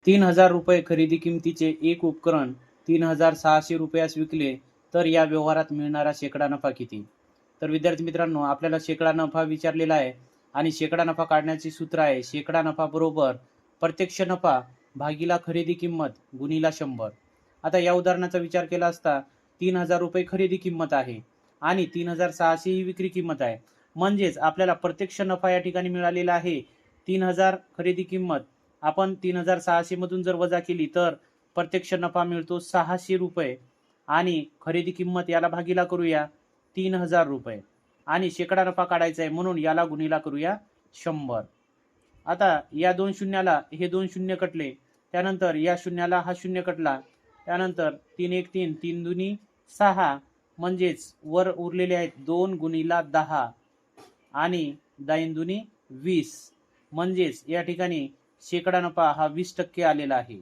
₹3000 खरेदी किमतीचे एक उपकरण ₹3600 विकले तर या व्यवहारात मिळणारा शेकडा नफा किती? तर विद्यार्थी मित्रांनो, आपल्याला शेकडा नफा विचारलेला आहे आणि शेकडा नफा काढण्याचे सूत्र आहे शेकडा नफा बरोबर प्रत्यक्ष नफा भागीला खरेदी किंमत गुणीला 100. आता या उदाहरणाचा विचार केला असता ₹3000 खरेदी किंमत आहे आणि 3600 ही विक्री किंमत आहे. म्हणजेच आपल्याला प्रत्यक्ष नफा या ठिकाणी मिळालेला आहे 3000 खरेदी किंमत. आपण 3600 मधून जर वजा केली तर प्रत्यक्ष नफा मिळतो ₹600 आणि खरेदी किंमत याला भागीला करूया ₹3000 आणि शेकडा नफा काढायचा आहे म्हणून याला गुणीला करूया 100. आता या दोन शून्याला हे दोन शून्य कटले, त्यानंतर या शून्याला हा शून्य कटला, त्यानंतर 3 1 3 3 दुनी 6 म्हणजेच वर उरलेले आहेत 2 गुणीला 10 आणि 10 दुनी 20 म्हणजेच या ठिकाणी शेकडा नफा हा 20% आलेला आहे.